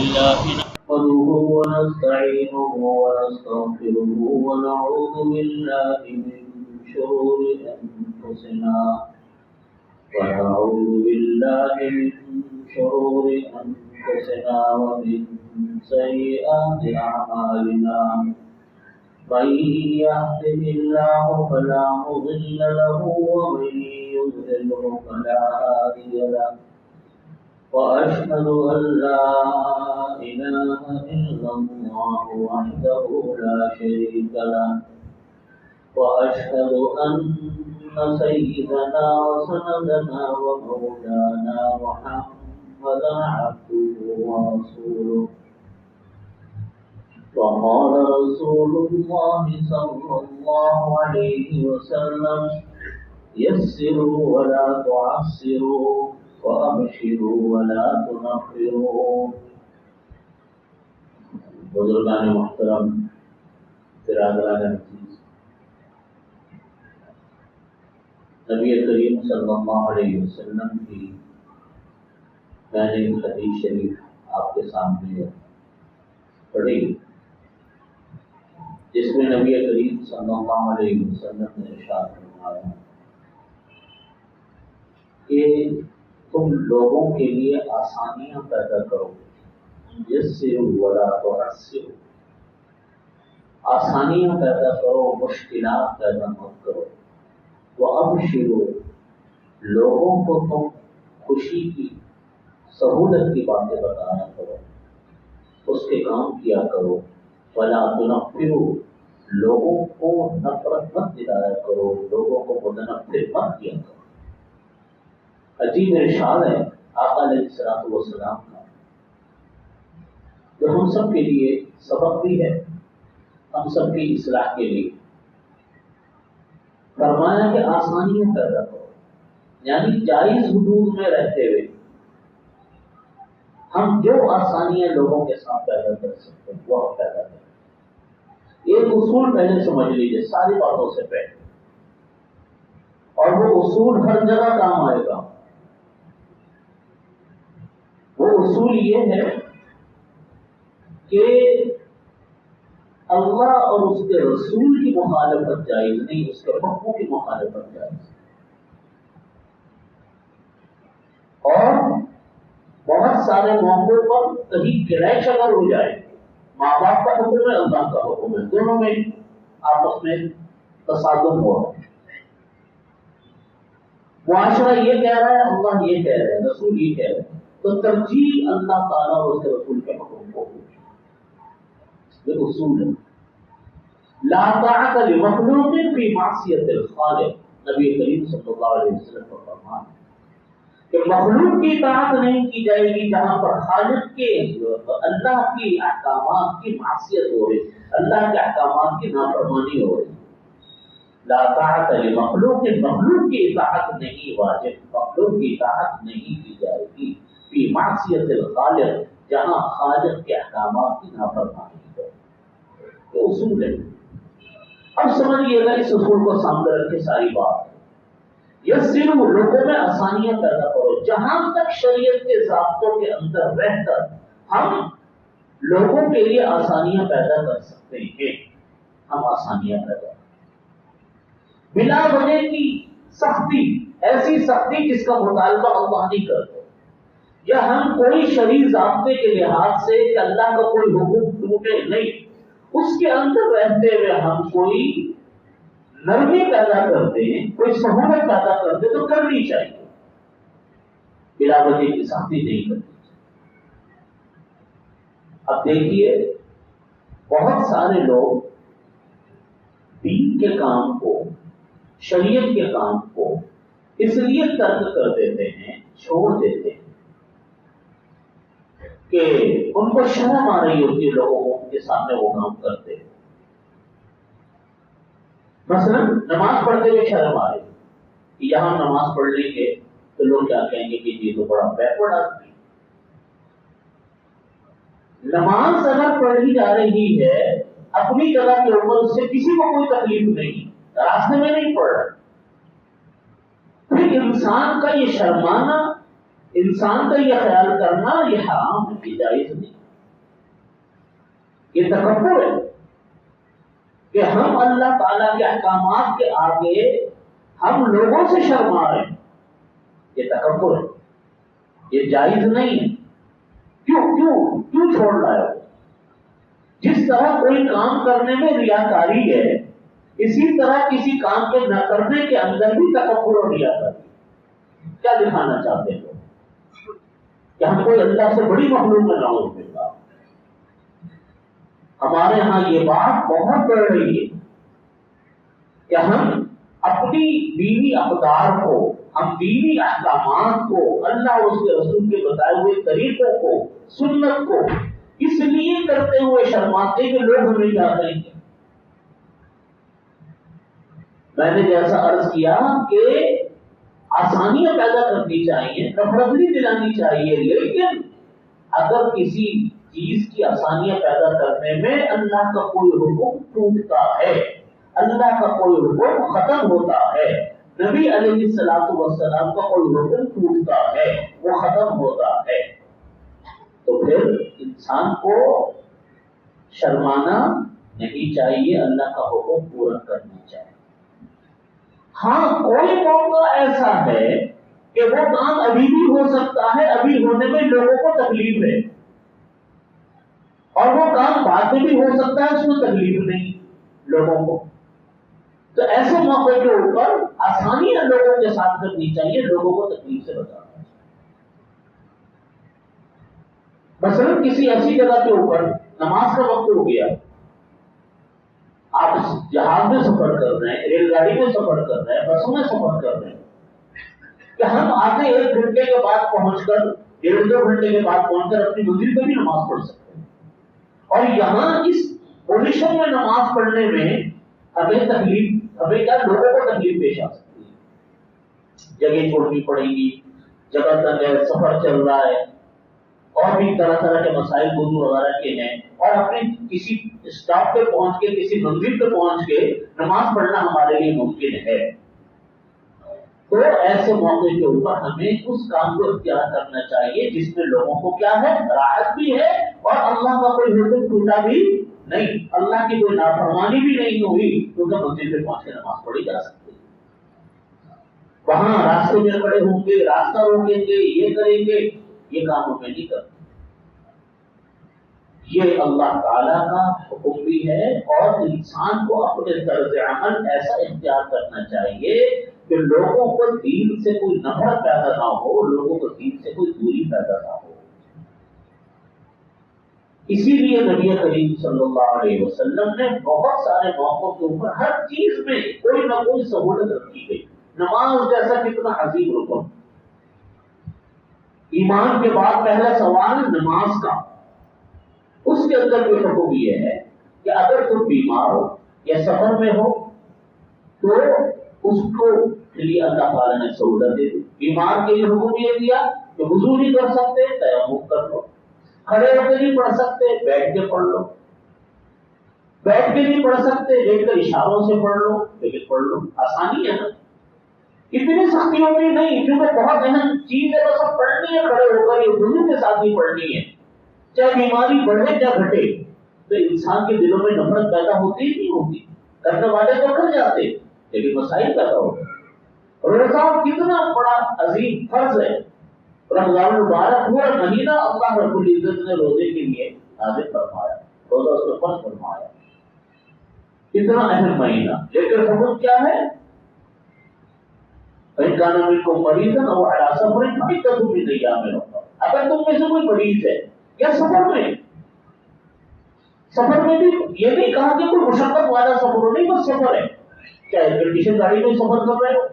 لله نحمده ونستعينه ونستغفره ونعوذ بالله من شرور أنفسنا ومن سيئات أعمالنا من يهده الله فلا مضل له ومن يضلل فلا هادي له وأشهد أن لا إله إلا الله وحده لا شريك له وأشهد أن سيدنا وسندنا ومولانا محمدا عبده ورسوله وقال رسول الله صلى الله عليه وسلم يسروا ولا تعسروا وأبشروا ولا تنفروا. بزرگان محترم، برادران عزیز، نبی کریم صلی اللہ علیہ وسلم کی میں نے ایک حدیث شریف آپ کے سامنے پڑھی جس میں نبی کریم صلی اللہ علیہ وسلم نے ارشاد فرمایا کہ تم لوگوں کے لیے آسانیاں پیدا کرو، یسروا ولا تعسروا، آسانیاں پیدا کرو، مشکلات پیدا مت کرو. وابشروا، لوگوں کو تم خوشی کی، سہولت کی باتیں بتایا کرو، اس کے کام کیا کرو. ولا تنفروا، لوگوں کو نفرت مت دلایا کرو، لوگوں کو متنفر مت کیا کرو. عجیب ارشاد ہے آقا علیہ الصلوۃ والسلام کا، جو ہم سب کے لیے سبق بھی ہے، ہم سب کی اصلاح کے لیے. فرمایا کہ آسانیاں پیدا کرو، یعنی جائز حدود میں رہتے ہوئے ہم جو آسانیاں لوگوں کے ساتھ پیدا کر سکتے ہیں وہ ہم پیدا کریں. ایک اصول پہلے سمجھ لیجیے ساری باتوں سے پہلے، اور وہ اصول ہر جگہ کام آئے گا. وہ اصول یہ ہے کہ اللہ اور اس کے رسول کی مخالفت جائز نہیں، اس کے حکموں کی مخالفت جائز. اور بہت سارے موقعوں پر کہیں کلیش اگر ہو جائے، ماں باپ کا حکم ہے، اللہ کا حکم ہے، دونوں میں آپس میں تصادم ہو رہا ہے. معاشرہ یہ کہہ رہا ہے، اللہ یہ کہہ رہے ہیں، رسول یہ کہہ رہے ہیں، تو ترجیح اللہ تعالیٰ اور اس کے رسول کے حکم کو. یہ اصول ہے. لا طاعت لمخلوق فی معصیت الخالق، نبی کریم صلی اللہ علیہ وسلم کا فرمان ہے کہ مخلوق کی اطاعت نہیں کی جائے گی جہاں پر خالق کے، اللہ کی احکامات کی معصیت ہو رہی، اللہ کے احکامات کی نافرمانی ہو رہی. لا طاعت لمخلوق، مخلوق کی اطاعت نہیں واجب، مخلوق کی اطاعت نہیں کی جائے گی فی معصیت الخالق، جہاں خالق کے احکامات کی نافرمانی ہو. یہ اصول ہے. اب سمجھیے گا اس اصول کو سامنے رکھ کے ساری بات. یسروا، لوگوں میں آسانیاں پیدا کرو. جہاں تک شریعت کے ضابطوں کے اندر رہ کر ہم لوگوں کے لیے آسانیاں پیدا کر سکتے ہیں، ہم آسانیاں پیدا کریں. بلا وجہ کی سختی، ایسی سختی جس کا مطالبہ اللہ نہیں کرتے، یا ہم کوئی شرعی ضابطے کے لحاظ سے کہ اللہ کا کوئی حکم ٹوٹے نہیں، اس کے اندر رہتے ہوئے ہم کوئی نرمی پیدا کرتے ہیں، کوئی سہولت پیدا کرتے تو کرنی چاہیے. بلا وجہ کی سختی نہیں کرنی چاہیے. اب دیکھیے بہت سارے لوگ دین کے کام کو، شریعت کے کام کو اس لیے ترک کر دیتے ہیں، چھوڑ دیتے ہیں کہ ان کو شرم آ رہی ہوتی ہے لوگوں کو کے سامنے وہ کام کرتے ہیں. مثلا نماز پڑھتے ہوئے شرم آ رہی، یہاں نماز پڑھ لیں گے تو لوگ کیا کہیں گے کہ یہ تو بڑا بیکورڈ آدمی. نماز اگر پڑھی جا رہی ہے اپنی جگہ کے اوپر، اس سے کسی کو کوئی تکلیف نہیں، راستے میں نہیں پڑ رہا. پھر انسان کا یہ شرمانا، انسان کا یہ خیال کرنا، یہ حرام ہے، جائز نہیں. یہ تکبر ہے کہ ہم اللہ تعالیٰ کے احکامات کے آگے ہم لوگوں سے شرما رہے ہیں. یہ تکبر ہے، یہ جائز نہیں ہے. کیوں چھوڑ رہا ہے؟ جس طرح کوئی کام کرنے میں ریاکاری ہے، اسی طرح کسی کام کے نہ کرنے کے اندر بھی تکبر اور ریاکاری. کیا دکھانا چاہتے ہیں کہ ہم کوئی اللہ سے بڑی مخلوق میں نہ ہو گا؟ ہمارے ہاں یہ بات بہت بڑھ رہی ہے کہ ہم اپنی دینی اقدار کو، ہم دینی احکامات کو، اللہ اور اس کے رسول کے بتائے ہوئے طریقوں کو، سنت کو اس لیے کرتے ہوئے شرماتے کہ لوگ ہمیں کیا کریں گے. میں نے جیسا عرض کیا کہ آسانیاں پیدا کرنی چاہیے، نفرت دلانی چاہیے، لیکن اگر کسی چیز کی آسانیاں پیدا کرنے میں اللہ کا کوئی حکم ٹوٹتا ہے، اللہ کا کوئی حکم ختم ہوتا ہے، نبی علیہ الصلوۃ والسلام کا کوئی حکم ٹوٹتا ہے، وہ ختم ہوتا ہے، تو پھر انسان کو شرمانا نہیں چاہیے، اللہ کا حکم پورا کرنا چاہیے. ہاں کوئی موقع ایسا ہے کہ وہ کام ابھی بھی ہو سکتا ہے، ابھی ہونے میں لوگوں کو تکلیف ہے، اور وہ کام بعد میں بھی ہو سکتا ہے، اس میں تکلیف نہیں لوگوں کو. تو ایسے موقع کے اوپر آسانیاں لوگوں کے ساتھ کرنی چاہیے، لوگوں کو تکلیف سے بچانا چاہیے. مثلا کسی ایسی جگہ کے اوپر نماز کا وقت ہو گیا، آپ جہاز میں سفر کر رہے ہیں، ریل گاڑی میں سفر کر رہے ہیں، بسوں میں سفر کر رہے ہیں، کہ ہم آگے 1 گھنٹے کے بعد پہنچ کر، 1.5-2 گھنٹے کے بعد پہنچ کر اپنی منزل پہ بھی نماز پڑھ سکتے ہیں. اور یہاں اس پوزیشن میں نماز پڑھنے میں ہمیں کیا لوگوں کو تکلیف پیش آ سکتی ہے. جگہ چھوڑنی پڑے گی، جگہ تک ہے، سفر چل رہا ہے، اور بھی طرح طرح کے مسائل وضو وغیرہ کے ہیں، اور اپنے کسی اسٹاپ پہ پہنچ کے، کسی منزل پہ پہنچ کے نماز پڑھنا ہمارے لیے ممکن ہے. تو ایسے موقع کے اوپر ہمیں اس کام کو اختیار کرنا چاہیے جس میں لوگوں کو کیا ہے، راحت بھی ہے، اور اللہ کا کوئی حکم ٹوٹا بھی نہیں، اللہ کی کوئی نافرمانی بھی نہیں ہوئی، کیونکہ منزل پہ پہنچ کے نماز پڑھی جا سکتی ہے. وہاں راستے میں کھڑے ہوں گے، راستہ روکیں گے، یہ کریں گے، یہ کام ہمیں نہیں کرنا. یہ اللہ تعالیٰ کا حکم بھی ہے، اور انسان کو اپنے طرز عمل ایسا اختیار کرنا چاہیے کہ لوگوں کو دین سے کوئی نفرت پیدا نہ ہو، لوگوں کو دین سے کوئی دوری پیدا نہ ہو. اسی لیے نبی کریم صلی اللہ علیہ وسلم نے بہت سارے موقعوں کے اوپر ہر چیز میں کوئی نہ کوئی سہولت رکھی گئی. نماز جیسا کتنا عظیم رکن، ایمان کے بعد پہلا سوال نماز کا، اس کے اندر کوئی حکم یہ ہے کہ اگر تم بیمار ہو یا سفر میں ہو تو اس کو لیے اللہ تعالیٰ نے سہولت دے دی. بیمار کے لیے حکم یہ دیا کہ وضو نہیں کر سکتے، تیمم کر لو، کھڑے ہو کے نہیں پڑھ سکتے، بیٹھ کے پڑھ لو، بیٹھ کے نہیں پڑھ سکتے، لیٹ کر اشاروں سے پڑھ لو، لیکن پڑھ لو. آسانی ہے نا، اتنی سختیوں کی نہیں، کیونکہ بہت اہم چیز ہے، بس اب پڑھنی ہے کھڑے ہو کر، یہ وضو کے ساتھ ہی پڑھنی ہے، چاہے بیماری بڑھے یا گھٹے. تو انسان کے دلوں میں نفرت پیدا ہوتی ہی نہیں ہوتی، کرنے والے تو کر جاتے، لیکن مسائل پیدا ہوتے. روزہ کتنا بڑا عظیم فرض ہے، رمضان المبارک پورا مہینہ اللہ رب العزت نے روزے کے لیے نازل فرمایا، روزہ اس کو فرض فرمایا، کتنا اہم مہینہ. لیکن حکم کیا ہے؟ فَإِنْ كَانَ مِنْكُمْ مَرِيضًا أَوْ عَلَىٰ سَفَرٍ فَعِدَّةٌ مِنْ أَيَّامٍ أُخَرَ. اگر تم میں سے کوئی مریض ہے یا سفر میں بھی یہ نہیں کہا کہ کوئی مشقت والا سفر ہو، نہیں، بس سفر ہے، چاہے کنڈیشن گاڑی میں سفر کر رہے ہو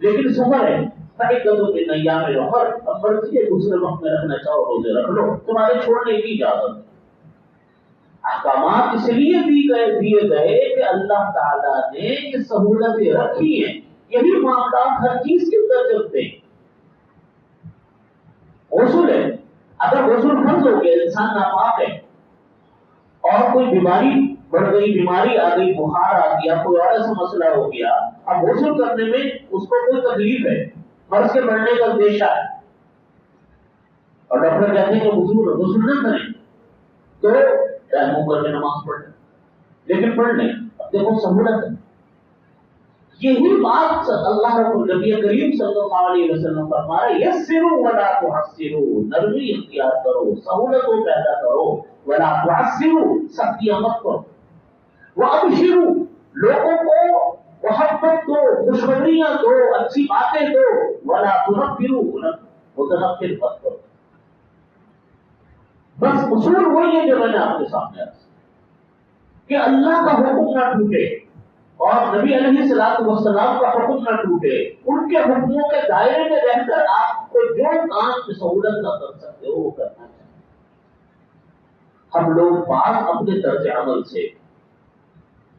لیکن سفر ہے، فَعِدَّةٌ مِنْ أَيَّامٍ أُخَرَ. اب مرضی ہے دوسرے وقت میں رکھنا چاہو روزے رکھ لو، تمہارے چھوڑنے کی اجازت. احکامات اس لیے دیے گئے کہ اللہ تعالیٰ نے یہ سہولتیں رکھی ہیں، یہی معاملات ہر چیز کے اندر چلتے ہیں. غسل ہے، اگر غسل فرض ہو گیا، انسان ناپاک ہے اور کوئی بیماری بڑھ گئی، بیماری آ گئی، بخار آ گیا، کوئی اور ایسا مسئلہ ہو گیا، اب غسل کرنے میں اس کو کوئی تکلیف ہے، مرض کے بڑھنے کا اندیشہ ہے، اور ڈاکٹر کہتے ہیں کہ غسل نہ کریں، تو منہ کر کے نماز پڑھ لیں، لیکن پڑھ لیں، اب دیکھو سہولت ہے۔ یہی بات اللہ رب نبی کریم صلی اللہ علیہ وسلم فرما رہے یسروا ولا تعسروا، نرمی اختیار کرو، سہولتوں پیدا کرو، ولا تعسروا، سختیاں مت کرو، وابشروا، لوگوں کو محبت دو، خوشخبریاں دو، اچھی باتیں دو، ولا تنفروا، متنفر مت کرو۔ بس اصول وہی ہے جو میں نے آپ کے سامنے رکھا کہ اللہ کا حکم نہ ٹوٹے اور نبی علیہ الصلوۃ والسلام کا حکم نہ ٹوٹے، ان کے حکموں کے دائرے میں رہ کر آپ کو جو کام کی سہولت نہ کر سکتے ہو وہ کرنا چاہیے۔ ہم لوگ بات اپنے طرز عمل سے،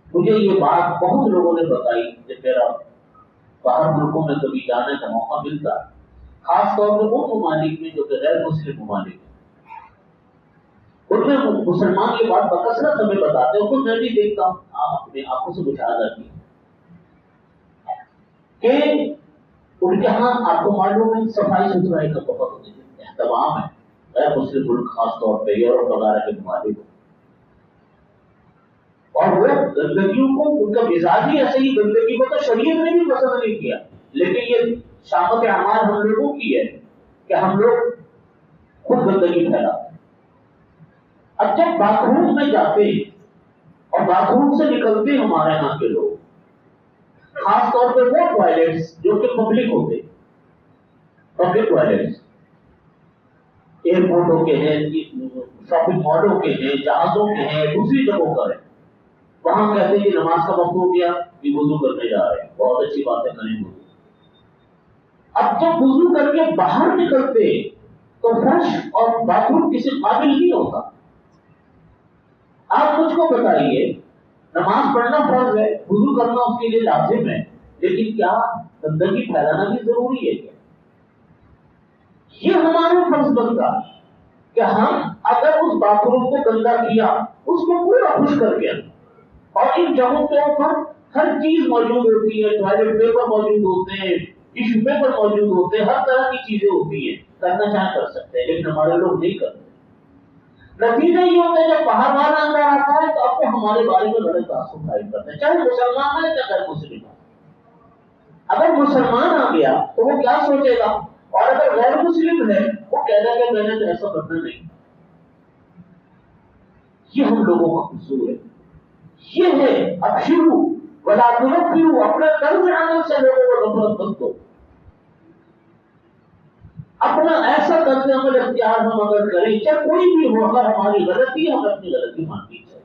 مجھے یہ بات بہت لوگوں نے بتائی کہ میرا باہر ملکوں میں کبھی جانے کا موقع ملتا، خاص طور پر وہ ممالک میں جو کہ غیر مسلم ممالک ہیں، ان میں مسلمان یہ بات بکثرت ہمیں بتاتے ہیں، خود میں بھی دیکھتا ہوں، اپنے آنکھوں سے مشاہدہ کی کہ ان کے ہاں آپ کو معلوم ہے صفائی ستھرائی کا بہت اہتمام ہے، غیر مسلم ملک خاص طور پہ یورپ وغیرہ کے ممالک، اور وہ گندگیوں کو، ان کا مزاج ہی ایسے ہی گندگی کو تو شریعت نے بھی پسند نہیں کیا، لیکن یہ شامت اعمال ہم لوگوں کی ہے کہ ہم لوگ خود گندگی پھیلاتے ہیں۔ اب جب باتھ روم میں جاتے ہیں اور باتھ روم سے نکلتے ہیں ہمارے یہاں کے لوگ، خاص طور پہ وہ ٹوائلٹس جو کہ پبلک ہوتے، پبلک ٹوائلٹس ایئرپورٹوں کے ہیں، شاپنگ مالوں کے ہیں، جہازوں کے ہیں، دوسری جگہوں پر ہیں، وہاں کہتے ہیں کہ نماز کا وقت ہو گیا، یہ وضو کرنے جا رہے ہیں، بہت اچھی باتیں کریں گے۔ اب جب وضو کر کے باہر نکلتے تو فرش اور باتھ روم کسی قابل نہیں ہوتا۔ آپ مجھ کو بتائیے، نماز پڑھنا فرض ہے، وضو کرنا اس کے لیے لازم ہے، لیکن کیا گندگی پھیلانا بھی ضروری ہے کیا؟ یہ ہمارا فرض بنتا کہ ہم اگر اس باتھ روم کو گندا کیا، اس کو پورا خشک کر کے، اور ان جگہوں کے اوپر ہر چیز موجود ہوتی ہے، ٹوائلٹ پیپر موجود ہوتے ہیں، ٹیشو پیپر موجود ہوتے ہیں، ہر طرح کی چیزیں ہوتی ہیں، کرنا چاہیں کر سکتے ہیں، لیکن ہمارے لوگ نہیں کرتے۔ نتیجہ یہ ہوتا ہے جب باہر والا اندر آتا ہے تو اب وہ ہمارے بارے میں بڑے تعصب قائم کرتے ہیں، چاہے مسلمان ہے چاہے غیر مسلم ہے۔ اگر مسلمان آ گیا تو وہ کیا سوچے گا، اور اگر غیر مسلم ہے وہ کہہ گا کہ میں نے تو ایسا کرنا نہیں۔ یہ ہم لوگوں کا قصور ہے، یہ ہے ابشروا ولا تنفروا، اپنے طرز عمل سے لوگوں کو نفرت مت دو۔ اپنا ایسا طرز عمل اختیار ہم اگر کریں، چاہے کوئی بھی ہو، اگر ہماری غلطی ہے ہمیں اپنی غلطی ماننی چاہیے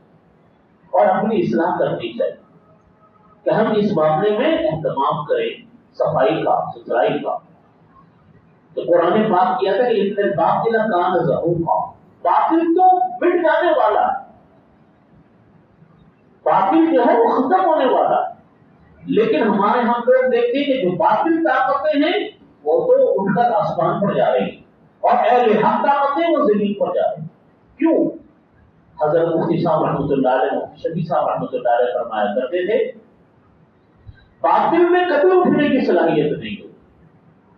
اور اپنی اصلاح کرنی چاہیے کہ ہم اس معاملے میں اہتمام کریں صفائی کا، ستھرائی کا۔ تو قرآن پاک کیا تھا کہ ان الباطل کان زہوقا، باطل تو مٹ جانے والا، باطل جو ہے وہ ختم ہونے والا، لیکن ہمارے ہم لوگ دیکھتے ہیں کہ جو باطل طاقتیں ہیں وہ تو اٹھ کر آسمان پر جا رہی ہیں، اور اہل حق طاقتیں وہ زمین پر جا رہی ہیں۔ کیوں؟ حضرت مفتی صاحب رحمۃ اللہ علیہ، مفتی شفیع صاحب رحمۃ اللہ علیہ فرمایا کرتے تھے باطل میں کبھی اٹھنے کی صلاحیت نہیں ہوتی،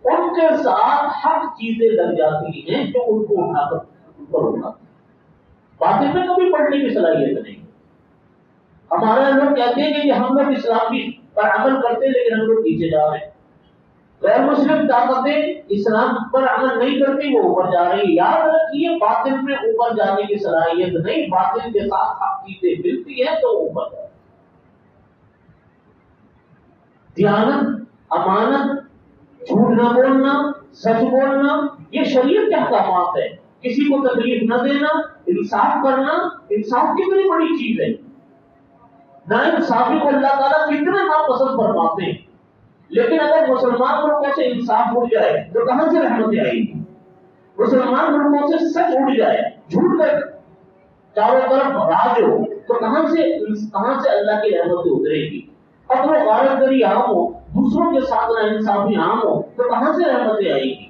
ان کے ساتھ حق چیزیں لگ جاتی ہیں جو ان کو اٹھا کر اوپر اٹھاتی ہیں، باطل میں کبھی پڑھنے کی صلاحیت نہیں۔ ہمارے لوگ کہتے ہیں کہ ہم لوگ اسلامی پر عمل کرتے ہیں لیکن ہم لوگ پیچھے جا رہے ہیں، غیر مسلم طاقتیں اسلام پر عمل نہیں کرتی، وہ اوپر جا رہی۔ یاد رکھیے باطل میں اوپر جانے کی صلاحیت نہیں، باطل کے ساتھ حق چیزیں ملتی ہیں تو اوپر جائے۔ دیانت، امانت، جھوٹ نہ بولنا، سچ بولنا، یہ شریعت کے احکامات ہے۔ کسی کو تکلیف نہ دینا، انصاف کرنا، انصاف کتنی بڑی چیز ہے۔ نا انصافی کو اللہ تعالیٰ کتنا ناپسند فرماتے ہیں، لیکن اگر مسلمان لوگوں سے انصاف اٹھ جائے تو کہاں سے رحمت آئے گی؟ مسلمان لوگوں سے سچ اٹھ جائے، جھوٹ کر چاروں طرف راج ہو تو کہاں سے اللہ کی رحمت اترے گی؟ اپنے غارت گری عام ہو، دوسروں کے ساتھ نا انصافی عام ہو تو کہاں سے رحمتیں آئے گی؟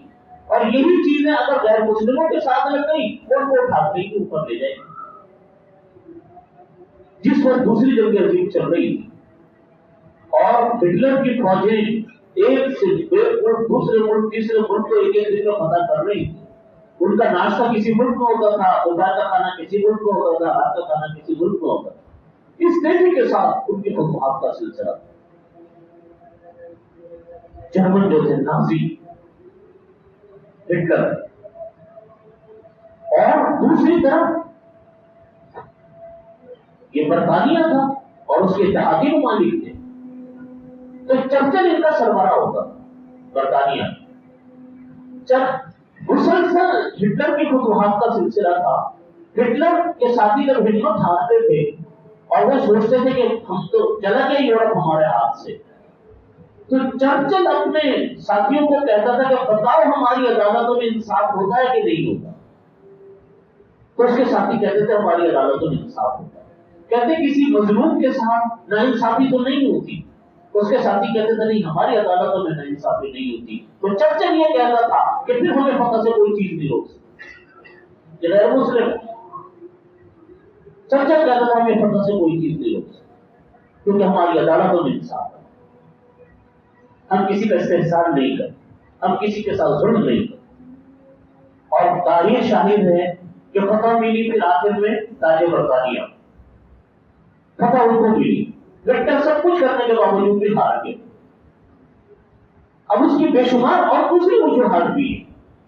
اور یہی چیزیں اگر غیر مسلموں کے ساتھ لگ گئی ان کو اٹھانے کے اوپر لے جائے گی۔ جس وقت دوسری جنگ عظیم چل رہی تھی اور ہٹلر کی فوجیں ایک سے ایک ملک، دوسرے ملک، تیسرے ملک کو ایک ایک دن میں فتح کر رہی تھی، ان کا ناشتہ کسی ملک میں ہوتا تھا، دوپہر کا کھانا کسی ملک میں ہوتا تھا، رات کا کھانا کسی ملک میں ہوتا تھا۔ اس تیزی کے ساتھ ان کی فتوحات کا سلسلہ تھا۔ جرمن جو تھے نازی ہٹلر، اور دوسری طرف یہ برطانیہ تھا اور اس کے اتحادی ممالک تھے۔ تو چرچل ان کا سربراہ ہوتا تھا برطانیہ۔ مسلسل ہٹلر کی فتوحات کا سلسلہ تھا۔ ہٹلر کے ساتھی جب ہمت ہارتے تھے اور وہ سوچتے تھے کہ ہم تو چلا گیا یورپ ہمارے ہاتھ سے، تو چرچل اپنے ساتھیوں کو کہتا تھا کہ بتاؤ ہماری عدالتوں میں انصاف ہوتا ہے کہ نہیں ہوتا؟ تو اس کے ساتھی کہتے تھے ہماری عدالتوں میں انصاف ہوتا ہے۔ کہتے کسی مظلوم کے ساتھ ناانصافی تو نہیں ہوتی؟ اس کے ساتھی کہتے تھے نہیں، ہماری عدالتوں میں ناانصافی نہیں ہوتی۔ تو چرچل یہ کہتا تھا کہ پھر ہمیں فتح سے کوئی چیز نہیں روک سکتی، غیر مسلم چرچل کہتا تھا ہمیں فتح سے کوئی چیز نہیں روک سکتی کیونکہ ہماری عدالتوں میں انصاف ہے، ہم کسی کا استحصال نہیں کرتے، ہم کسی کے ساتھ ظلم نہیں کرتے۔ اور تاریخ شاہد ہے کہ فتح ملی پھر آخر میں تاج برطانیہ، فتح ان کو ملی، لڑکا سب کچھ کرنے کے باوجود بھی ہار گئے۔ اب اس کی بے شمار اور دوسری وجوہات بھی ہیں،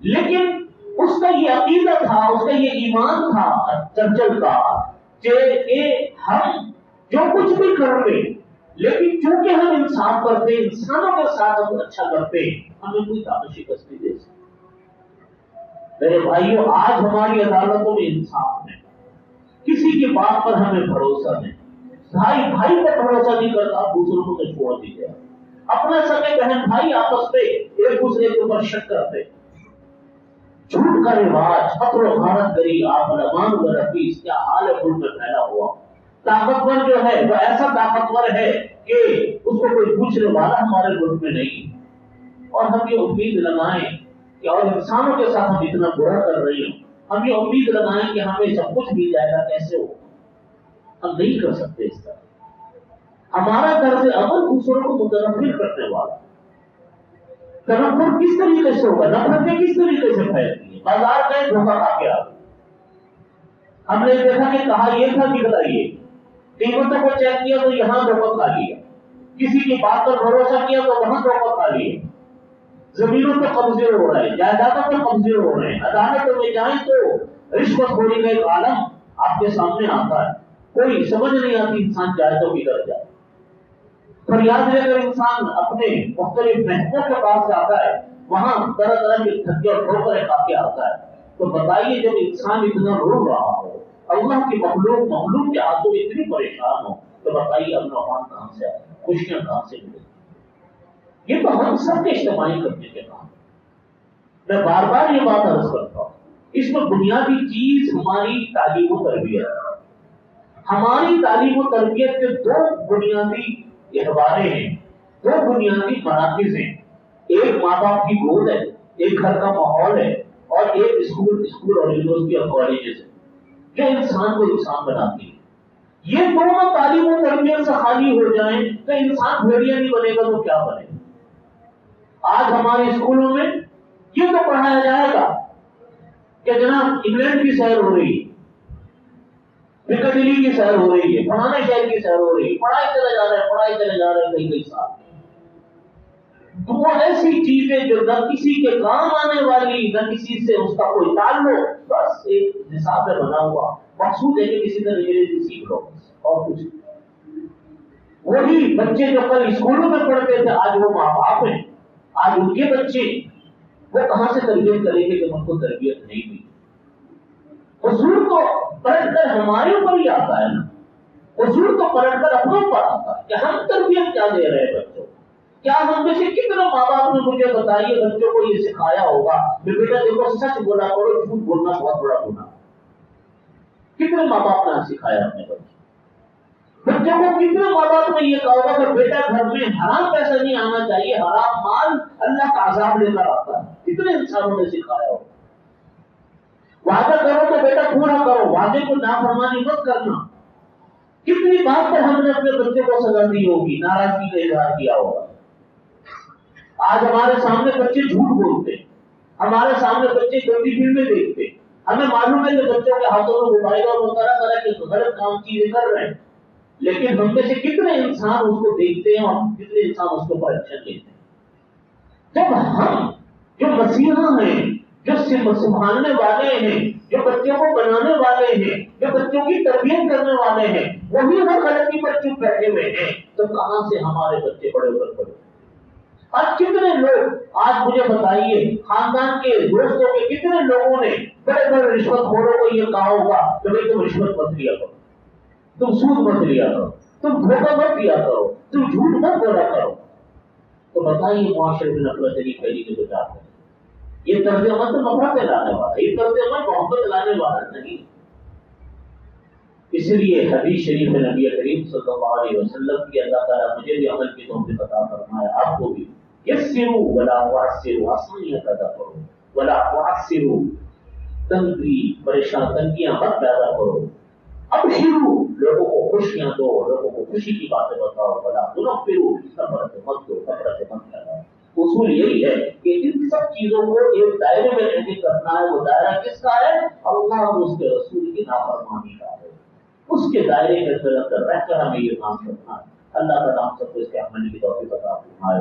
لیکن اس کا یہ عقیدہ تھا، اس کا یہ ایمان تھا چرچل کا کہ ہم جو کچھ بھی کر رہے لیکن چونکہ ہم انصاف کرتے، انسانوں کے ساتھ ہم اچھا کرتے، ہمیں کوئی طاقت شکست نہیں دے سکتی۔ میرے بھائیوں، آج ہماری عدالتوں میں انصاف ہے، کسی کی بات پر ہمیں بھروسہ نہیں، بھائی بھائی پر بھروسہ نہیں کرتا، دوسروں کو تو چھوڑ دیجیے، اپنا سگے بہن بھائی آپس میں ایک دوسرے کے اوپر شک کرتے، جھوٹ کا رواج، قتل و غارت گری، آپ علمان و رفیس، کیا حال ہے ملک میں پھیلا ہوا۔ طاقتور جو ہے وہ ایسا طاقتور ہے کہ اس کو کوئی پوچھنے والا ہمارے ملک میں نہیں، اور ہم یہ امید لگائیں کہ اور انسانوں کے ساتھ ہم اتنا برا کر رہے ہیں، ہم یہ امید لگائیں کہ ہمیں سب کچھ مل جائے گا، کیسے ہو؟ ہم نہیں کر سکتے اس طرح۔ ہمارا طرز عمل دوسروں کو متنفر کرنے والا۔ تنفر کس طریقے سے ہوگا؟ نفرتیں کس طریقے سے پھیلتی ہیں؟ بازار گئے دھوکہ کھا کے آ گئے، ہم نے دیکھا کہ کہا یہ تھا نکلا یہ، قیمتوں کو چیک کیا تو یہاں دھوکہ کھا لیا، کسی کی بات پر بھروسہ کیا تو وہاں دھوکہ کھا لیا، زمینوں پہ قبضے ہو رہے ہیں، جائیدادوں پہ قبضے ہو رہے ہیں، عدالتوں میں جائیں تو رشوت خوری کا ایک عالم آپ کے سامنے آتا ہے، کوئی سمجھ نہیں آتی انسان جائے تو کدھر جائے۔ فریاد لے کر انسان اپنے مختلف محکموں کے پاس جاتا ہے، وہاں طرح طرح کی دھکے اور ٹھوکریں کھا کے آتا ہے۔ تو بتائیے جب انسان اتنا رو رہا ہو، اللہ کی مخلوق کے ہاتھوں اتنی پریشان ہو، تو بتائیے امن و امان کہاں سے آئے، خوشیاں کہاں سے ملے؟ یہ تو ہم سب کے اجتماعی کرنے کے کام۔ میں بار بار یہ بات عرض کرتا ہوں، اس میں بنیادی چیز ہماری تعلیم و تربیت ہے۔ ہماری تعلیم و تربیت کے دو بنیادی اخباریں ہیں، دو بنیادی مراکز ہیں، ایک ماں باپ کی گود ہے، ایک گھر کا ماحول ہے، اور ایک اسکول اور یونیورسٹی اور کالجز ہے جو انسان کو انسان بناتی ہے۔ یہ دونوں تعلیم و تربیت سے خالی ہو جائیں تو انسان بھیڑیا نہیں بنے گا تو کیا بنے گا؟ آج ہمارے اسکولوں میں یہ تو پڑھایا جائے گا کہ جناب انگلینڈ کی سیر ہو رہی ہے، پکڈلی کی سیر ہو رہی ہے، فلانے شہر کی سیر ہو رہی ہے، پڑھائی چلے جا رہے ہیں کئی سال۔ تو وہ ایسی چیزیں جو نہ کسی کے کام آنے والی، نہ کسی سے اس کا کوئی تعلق، بس ایک نصاب میں بنا ہوا مقصود ہے کہ کسی طرح انگریزی سیکھ لو اور کچھ۔ وہی بچے جو کل اسکولوں میں پڑھتے تھے آج وہ ماں باپ ہیں، آج ان کے بچے وہ کہاں سے تربیت کریں گے جب ان کو تربیت نہیں ملی؟ حضور کو پلٹ کر ہمارے اوپر ہی آتا ہے نا، حضور کو پلٹ کر اپنے اوپر آتا ہے کہ ہم تربیت کیا دے رہے ہیں بچوں کو۔ کیا ہم میں سے کتنے ماں باپ نے مجھے بتائیے بچوں کو یہ سکھایا ہوگا کہ بیٹا دیکھو سچ بولا کرو، جھوٹ بولنا بہت بڑا گناہ۔ کتنے ماں باپ نے سکھایا اپنے بچوں کو؟ کتنے ماں باپ نے یہ کہا ہوگا کہ بیٹا گھر میں حرام پیسہ نہیں آنا چاہیے، حرام مال اللہ کا عذاب لے کر آتا ہے؟ کتنے انسانوں نے سکھایا ہوگا؟ وعدہ کرو تو بیٹا پورا کرو، وعدے کو نافرمانی مت کرنا۔ کتنی بات پر ہم نے اپنے بچے کو سزا دی ہوگی، ناراضگی کا اظہار کیا ہوگا۔ آج ہمارے سامنے بچے جھوٹ بولتے ہیں، ہمارے سامنے بچے گندی فلمیں دیکھتے ہیں، ہمیں معلوم ہے کہ بچوں کے ہاتھوں میں موبائل اور وہ طرح طرح کے غلط کام چیزیں کر رہے ہیں، لیکن ہم میں سے کتنے انسان اس کو دیکھتے ہیں اور کتنے انسان اس کو ایکشن لیتے ہیں؟ جب ہم جو مسیحا ہیں، جو سنبھالنے والے ہیں، جو بچوں کو بنانے والے ہیں، جو بچوں کی تربیت کرنے والے ہیں، وہی ہر غلطی پر چپ بیٹھے ہوئے ہیں، تو کہاں سے ہمارے بچے بڑے ابھر پڑے؟ آج کتنے لوگ، آج مجھے بتائیے خاندان کے دوستوں کے کتنے لوگوں نے بڑے بڑے رشوت خوروں کو یہ کہا ہوگا کہ بھائی تم رشوت مت لیا کرو، تم سود مت لیا کرو، تم دھوکہ مت دیا کرو، تم جھوٹ مت بولا کرو. تو بتائیے معاشرے میں نفرت نہیں پھیلی کے بچا کر. یہ طرز عمل تو نفرت لانے والا، یہ طرز عمل محبت لانے والا نہیں. اس لیے حدیث شریف میں نبی کریم صلی اللہ علیہ وسلم کی اللہ تعالیٰ مجھے بھی عمل کی توفیق عطا فرمائے، آپ کو بھی. یسروا ولا تعسروا، آسانیاں پیدا کرو، ولا تعسروا، تنگی پریشان تنگیاں مت پیدا کرو. ابشروا، لوگوں کو خوشیاں دو، لوگوں کو خوشی کی باتیں بتاؤ. ولا تنفروا، نفرت مت دو، نفرت مت پھیلاؤ. اصول یہی ہے کہ ان سب چیزوں کو ایک دائرے میں رہ کے کرنا ہے. وہ دائرہ کس کا ہے؟ اللہ اور اس کے رسول کی نافرمانی کا ہے. اس کے دائرے کے اندر رہ کر ہمیں یہ کام کرنا ہے. اللہ تعالیٰ ہم سب کو اس کے عمل کی توفیق عطا فرمائے.